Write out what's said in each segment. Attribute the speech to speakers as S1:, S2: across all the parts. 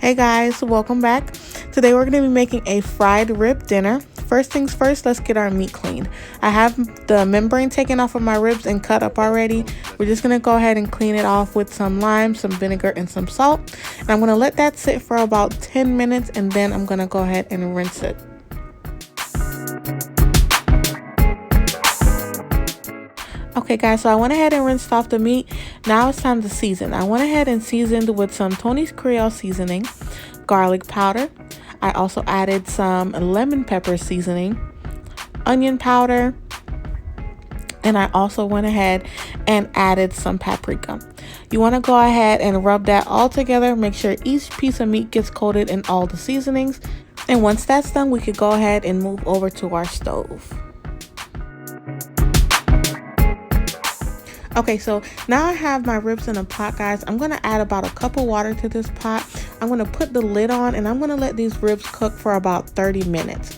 S1: Hey guys, welcome back. Today we're going to be making a fried rib dinner. First things first, let's get our meat cleaned. I have the membrane taken off of my ribs and cut up already. We're just going to go ahead and clean it off with some lime, some vinegar, and some salt. And I'm going to let that sit for about 10 minutes and then I'm going to go ahead and rinse it. Okay guys, so I went ahead and rinsed off the meat. Now it's time to season. I went ahead and seasoned with some Tony's Creole seasoning, garlic powder. I also added some lemon pepper seasoning, onion powder, and I also went ahead and added some paprika. You want to go ahead and rub that all together. Make sure each piece of meat gets coated in all the seasonings. And once that's done, we could go ahead and move over to our stove. Okay, so now I have my ribs in a pot, guys. I'm going to add about a cup of water to this pot. I'm going to put the lid on and I'm going to let these ribs cook for about 30 minutes.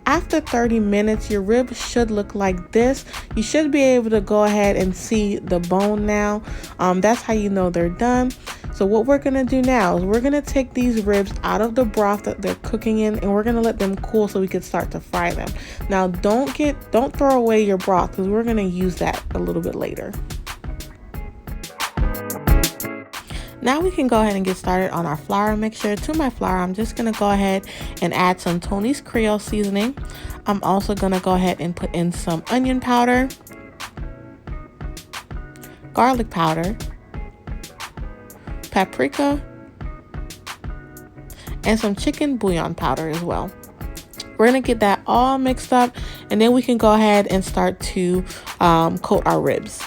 S1: After 30 minutes, your ribs should look like this. You should be able to go ahead and see the bone now. That's how you know they're done. So what we're going to do now is we're going to take these ribs out of the broth that they're cooking in and we're going to let them cool so we can start to fry them. Now, don't throw away your broth because we're going to use that a little bit later. Now we can go ahead and get started on our flour mixture. To my flour, I'm just going to go ahead and add some Tony's Creole seasoning. I'm also going to go ahead and put in some onion powder, garlic powder, paprika, and some chicken bouillon powder as well. We're going to get that all mixed up and then we can go ahead and start to coat our ribs.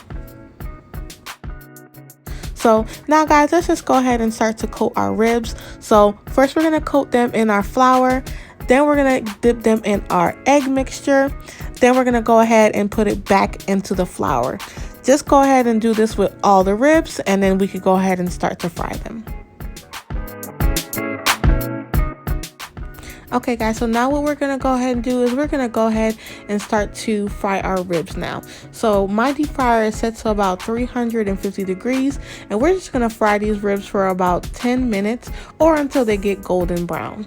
S1: So now guys, let's just go ahead and start to coat our ribs. So first we're going to coat them in our flour. Then we're going to dip them in our egg mixture. Then we're going to go ahead and put it back into the flour. Just go ahead and do this with all the ribs and then we could go ahead and start to fry them. Okay guys, so now what we're going to go ahead and do is we're going to go ahead and start to fry our ribs now. So my deep fryer is set to about 350 degrees and we're just going to fry these ribs for about 10 minutes or until they get golden brown.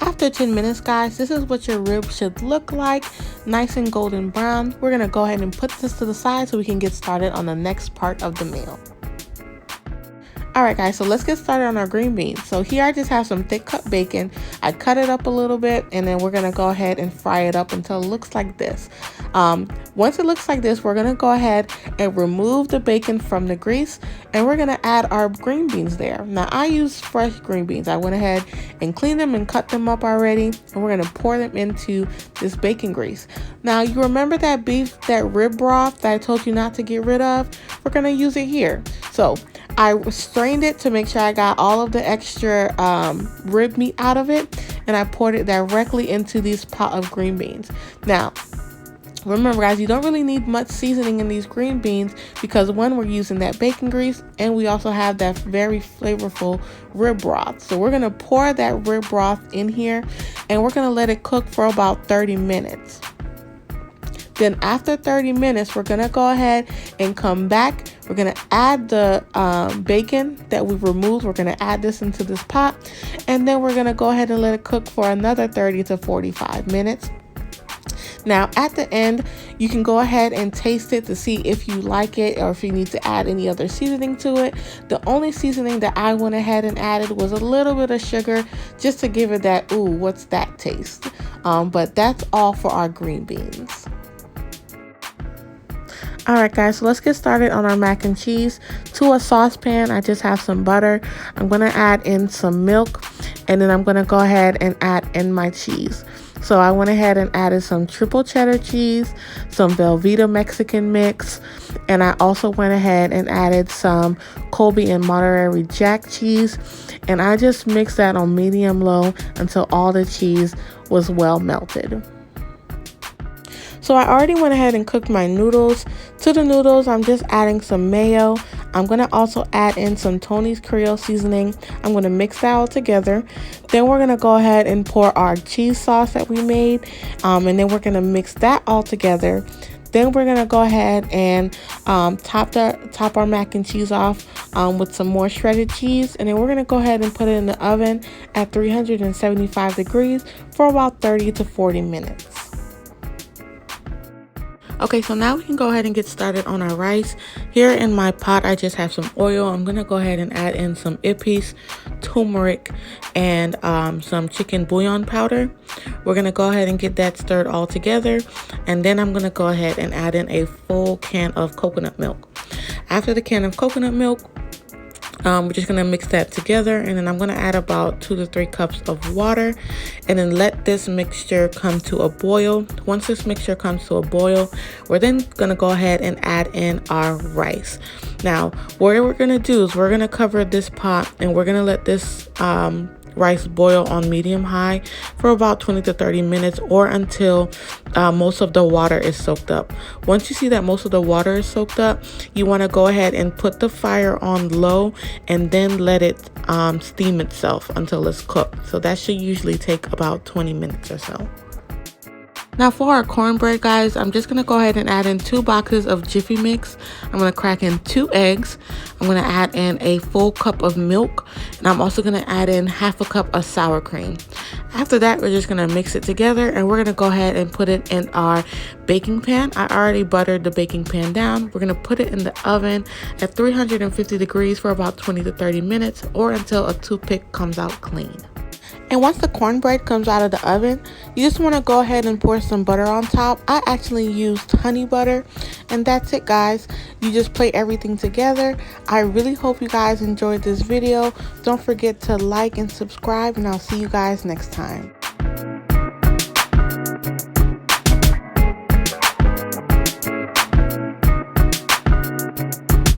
S1: After 10 minutes guys, this is what your ribs should look like, nice and golden brown. We're going to go ahead and put this to the side so we can get started on the next part of the meal. Alright guys, so let's get started on our green beans. So here I just have some thick cut bacon. I cut it up a little bit and then we're going to go ahead and fry it up until it looks like this. Once it looks like this, we're going to go ahead and remove the bacon from the grease and we're going to add our green beans there. Now I use fresh green beans. I went ahead and cleaned them and cut them up already and we're going to pour them into this bacon grease. Now you remember that rib broth that I told you not to get rid of? We're going to use it here. So I strained it to make sure I got all of the extra rib meat out of it and I poured it directly into this pot of green beans. Now remember guys, you don't really need much seasoning in these green beans because one, we're using that bacon grease and we also have that very flavorful rib broth. So we're going to pour that rib broth in here and we're going to let it cook for about 30 minutes. Then after 30 minutes, we're going to go ahead and come back. We're going to add the bacon that we've removed. We're going to add this into this pot. And then we're going to go ahead and let it cook for another 30 to 45 minutes. Now, at the end, you can go ahead and taste it to see if you like it or if you need to add any other seasoning to it. The only seasoning that I went ahead and added was a little bit of sugar just to give it that, ooh, what's that taste? But that's all for our green beans. Alright guys, so let's get started on our mac and cheese. To a saucepan, I just have some butter. I'm going to add in some milk and then I'm going to go ahead and add in my cheese. So I went ahead and added some triple cheddar cheese, some Velveeta Mexican mix, and I also went ahead and added some Colby and Monterey Jack cheese. And I just mixed that on medium low until all the cheese was well melted. So I already went ahead and cooked my noodles. To the noodles, I'm just adding some mayo. I'm going to also add in some Tony's Creole seasoning. I'm going to mix that all together. Then we're going to go ahead and pour our cheese sauce that we made. And then we're going to mix that all together. Then we're gonna go ahead and top our mac and cheese off with some more shredded cheese, and then we're gonna go ahead and put it in the oven at 375 degrees for about 30 to 40 minutes. Okay, so now we can go ahead and get started on our rice. Here in my pot, I just have some oil. I'm gonna go ahead and add in some ippies, turmeric, and some chicken bouillon powder. We're gonna go ahead and get that stirred all together, and then I'm gonna go ahead and add in a full can of coconut milk. After the can of coconut milk, we're just gonna mix that together, and then I'm gonna add about 2 to 3 cups of water, and then let this mixture come to a boil. Once this mixture comes to a boil, we're then gonna go ahead and add in our rice. Now, what we're gonna do is we're gonna cover this pot, and we're gonna let this rice boil on medium high for about 20 to 30 minutes, or until most of the water is soaked up. Once you see that most of the water is soaked up, you want to go ahead and put the fire on low and then let it steam itself until it's cooked. So that should usually take about 20 minutes or so. Now for our cornbread, guys, I'm just going to go ahead and add in 2 boxes of Jiffy Mix. I'm going to crack in 2 eggs. I'm going to add in a full cup of milk. And I'm also going to add in half a cup of sour cream. After that, we're just going to mix it together, and we're going to go ahead and put it in our baking pan. I already buttered the baking pan down. We're going to put it in the oven at 350 degrees for about 20 to 30 minutes, or until a toothpick comes out clean. And once the cornbread comes out of the oven, you just want to go ahead and pour some butter on top. I actually used honey butter, and that's it, guys. You just plate everything together. I really hope you guys enjoyed this video. Don't forget to like and subscribe, and I'll see you guys next time.